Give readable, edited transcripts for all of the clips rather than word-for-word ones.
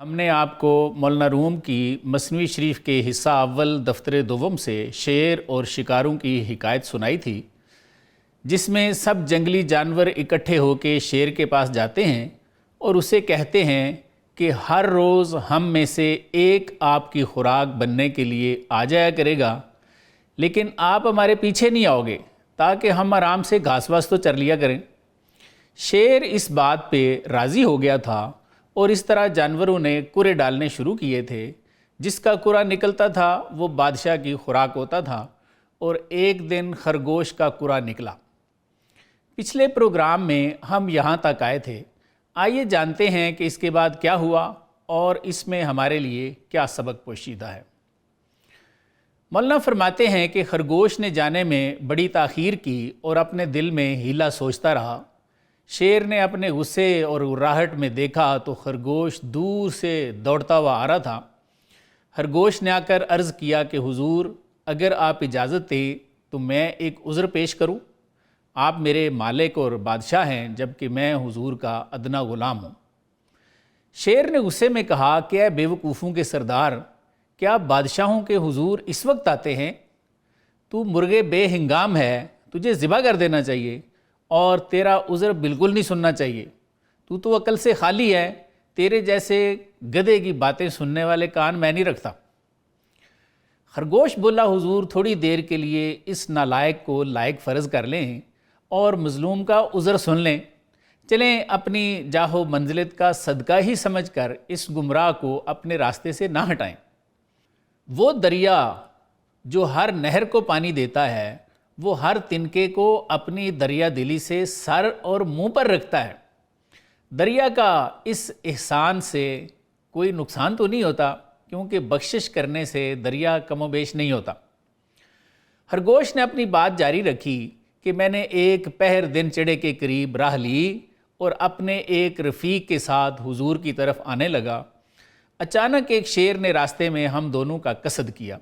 ہم نے آپ کو مولانا روم کی مثنوی شریف کے حصہ اول دفتر دوم سے شیر اور شکاروں کی حکایت سنائی تھی، جس میں سب جنگلی جانور اکٹھے ہو کے شیر کے پاس جاتے ہیں اور اسے کہتے ہیں کہ ہر روز ہم میں سے ایک آپ کی خوراک بننے کے لیے آ جایا کرے گا، لیکن آپ ہمارے پیچھے نہیں آؤ گے تاکہ ہم آرام سے گھاس واس تو چر لیا کریں۔ شیر اس بات پہ راضی ہو گیا تھا اور اس طرح جانوروں نے کرے ڈالنے شروع کیے تھے۔ جس کا کرا نکلتا تھا وہ بادشاہ کی خوراک ہوتا تھا، اور ایک دن خرگوش کا کرا نکلا۔ پچھلے پروگرام میں ہم یہاں تک آئے تھے، آئیے جانتے ہیں کہ اس کے بعد کیا ہوا اور اس میں ہمارے لیے کیا سبق پوشیدہ ہے۔ مولانا فرماتے ہیں کہ خرگوش نے جانے میں بڑی تاخیر کی اور اپنے دل میں ہیلا سوچتا رہا۔ شیر نے اپنے غصے اور راہٹ میں دیکھا تو خرگوش دور سے دوڑتا ہوا آ رہا تھا۔ خرگوش نے آ کر عرض کیا کہ حضور، اگر آپ اجازت دیں تو میں ایک عذر پیش کروں۔ آپ میرے مالک اور بادشاہ ہیں، جبکہ میں حضور کا ادنا غلام ہوں۔ شیر نے غصے میں کہا کہ اے بے وقوفوں کے سردار، کیا بادشاہوں کے حضور اس وقت آتے ہیں؟ تو مرغے بے ہنگام ہے، تجھے ذبح کر دینا چاہیے، اور تیرا عذر بالکل نہیں سننا چاہیے۔ تو عقل سے خالی ہے، تیرے جیسے گدھے کی باتیں سننے والے کان میں نہیں رکھتا۔ خرگوش بولا، حضور تھوڑی دیر کے لیے اس نالائق کو لائق فرض کر لیں اور مظلوم کا عذر سن لیں۔ چلیں اپنی جاہ و منزلت کا صدقہ ہی سمجھ کر اس گمراہ کو اپنے راستے سے نہ ہٹائیں۔ وہ دریا جو ہر نہر کو پانی دیتا ہے، وہ ہر تنکے کو اپنی دریا دلی سے سر اور منہ پر رکھتا ہے۔ دریا کا اس احسان سے کوئی نقصان تو نہیں ہوتا، کیونکہ بخشش کرنے سے دریا کم و بیش نہیں ہوتا۔ خرگوش نے اپنی بات جاری رکھی کہ میں نے ایک پہر دن چڑھے کے قریب راہ لی اور اپنے ایک رفیق کے ساتھ حضور کی طرف آنے لگا۔ اچانک ایک شیر نے راستے میں ہم دونوں کا قصد کیا۔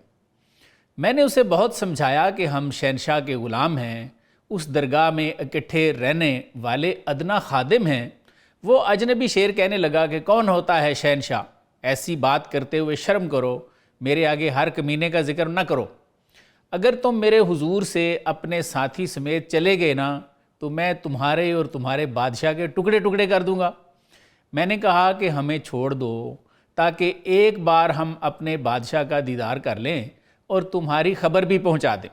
میں نے اسے بہت سمجھایا کہ ہم شہنشاہ کے غلام ہیں، اس درگاہ میں اکٹھے رہنے والے ادنا خادم ہیں۔ وہ اجنبی شیر کہنے لگا کہ کون ہوتا ہے شہنشاہ؟ ایسی بات کرتے ہوئے شرم کرو، میرے آگے ہر کمینے کا ذکر نہ کرو۔ اگر تم میرے حضور سے اپنے ساتھی سمیت چلے گئے نا تو میں تمہارے اور تمہارے بادشاہ کے ٹکڑے ٹکڑے کر دوں گا۔ میں نے کہا کہ ہمیں چھوڑ دو تاکہ ایک بار ہم اپنے بادشاہ کا دیدار کر لیں اور تمہاری خبر بھی پہنچا دیں۔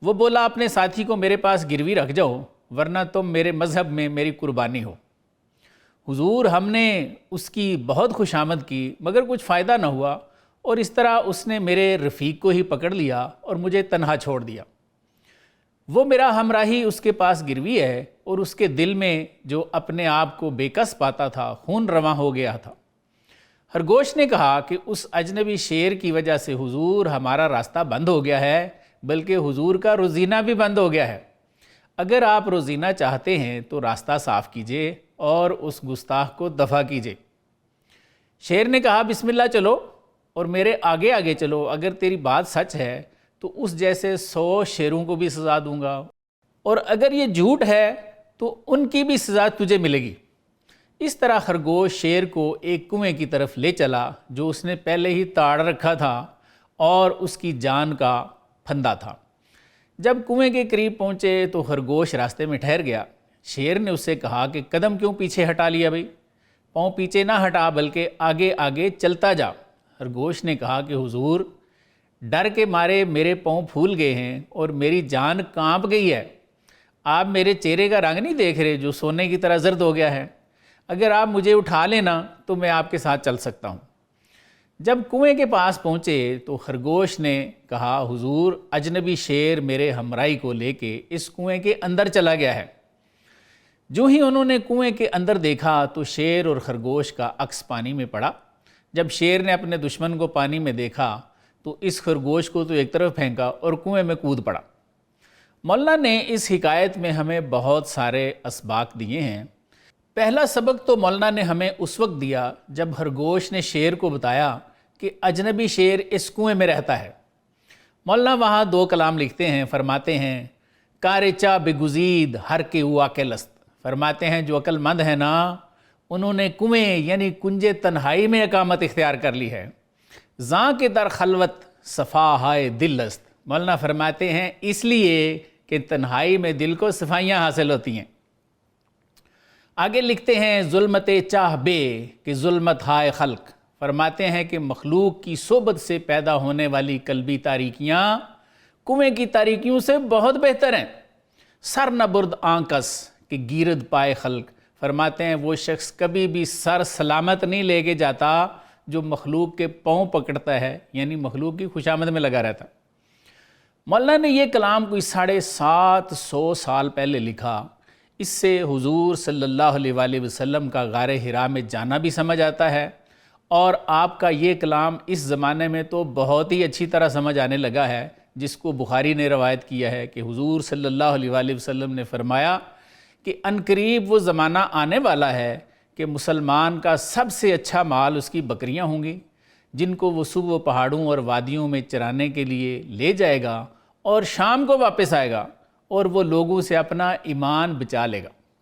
وہ بولا، اپنے ساتھی کو میرے پاس گروی رکھ جاؤ، ورنہ تم میرے مذہب میں میری قربانی ہو۔ حضور، ہم نے اس کی بہت خوشامد کی مگر کچھ فائدہ نہ ہوا، اور اس طرح اس نے میرے رفیق کو ہی پکڑ لیا اور مجھے تنہا چھوڑ دیا۔ وہ میرا ہمراہی اس کے پاس گروی ہے، اور اس کے دل میں جو اپنے آپ کو بے کس پاتا تھا خون رواں ہو گیا تھا۔ خرگوش نے کہا کہ اس اجنبی شیر کی وجہ سے حضور ہمارا راستہ بند ہو گیا ہے، بلکہ حضور کا روزینہ بھی بند ہو گیا ہے۔ اگر آپ روزینہ چاہتے ہیں تو راستہ صاف کیجئے اور اس گستاخ کو دفع کیجئے۔ شیر نے کہا، بسم اللہ چلو اور میرے آگے آگے چلو، اگر تیری بات سچ ہے تو اس جیسے 100 شیروں کو بھی سزا دوں گا، اور اگر یہ جھوٹ ہے تو ان کی بھی سزا تجھے ملے گی۔ اس طرح خرگوش شیر کو ایک کنویں کی طرف لے چلا جو اس نے پہلے ہی تاڑ رکھا تھا اور اس کی جان کا پھندا تھا۔ جب کنویں کے قریب پہنچے تو خرگوش راستے میں ٹھہر گیا۔ شیر نے اس سے کہا کہ قدم کیوں پیچھے ہٹا لیا بھائی؟ پاؤں پیچھے نہ ہٹا بلکہ آگے آگے چلتا جا۔ خرگوش نے کہا کہ حضور، ڈر کے مارے میرے پاؤں پھول گئے ہیں اور میری جان کانپ گئی ہے۔ آپ میرے چہرے کا رنگ نہیں دیکھ رہے جو سونے کی طرح زرد ہو گیا ہے؟ اگر آپ مجھے اٹھا لینا تو میں آپ کے ساتھ چل سکتا ہوں۔ جب کنویں کے پاس پہنچے تو خرگوش نے کہا، حضور، اجنبی شیر میرے ہمراہی کو لے کے اس کنویں کے اندر چلا گیا ہے۔ جو ہی انہوں نے کنویں کے اندر دیکھا تو شیر اور خرگوش کا عکس پانی میں پڑا۔ جب شیر نے اپنے دشمن کو پانی میں دیکھا تو اس خرگوش کو تو ایک طرف پھینکا اور کنویں میں کود پڑا۔ مولانا نے اس حکایت میں ہمیں بہت سارے اسباق دیے ہیں۔ پہلا سبق تو مولانا نے ہمیں اس وقت دیا جب خرگوش نے شیر کو بتایا کہ اجنبی شیر اس کنویں میں رہتا ہے۔ مولانا وہاں 2 کلام لکھتے ہیں، فرماتے ہیں، کارچا بگزید ہر کے ہوا کے لست، فرماتے ہیں جو عقل مند ہے نا انہوں نے کنویں یعنی کنج تنہائی میں اقامت اختیار کر لی ہے۔ زاں کے در خلوت صفا ہائے دل است، مولانا فرماتے ہیں اس لیے کہ تنہائی میں دل کو صفائیاں حاصل ہوتی ہیں۔ آگے لکھتے ہیں ظلمت چاہ بے کہ ظلمت ہائے خلق، فرماتے ہیں کہ مخلوق کی صحبت سے پیدا ہونے والی قلبی تاریکیاں کنویں کی تاریکیوں سے بہت بہتر ہیں۔ سر نہ برد آنکس کہ گیرد پائے خلق، فرماتے ہیں وہ شخص کبھی بھی سر سلامت نہیں لے کے جاتا جو مخلوق کے پاؤں پکڑتا ہے، یعنی مخلوق کی خوشامد میں لگا رہتا۔ مولانا نے یہ کلام کوئی 750 سال پہلے لکھا۔ اس سے حضور صلی اللہ علیہ وآلہ وسلم کا غار حرا میں جانا بھی سمجھ آتا ہے، اور آپ کا یہ کلام اس زمانے میں تو بہت ہی اچھی طرح سمجھ آنے لگا ہے، جس کو بخاری نے روایت کیا ہے کہ حضور صلی اللہ علیہ وآلہ وسلم نے فرمایا کہ عنقریب وہ زمانہ آنے والا ہے کہ مسلمان کا سب سے اچھا مال اس کی بکریاں ہوں گی، جن کو وہ صبح پہاڑوں اور وادیوں میں چرانے کے لیے لے جائے گا اور شام کو واپس آئے گا، اور وہ لوگوں سے اپنا ایمان بچا لے گا۔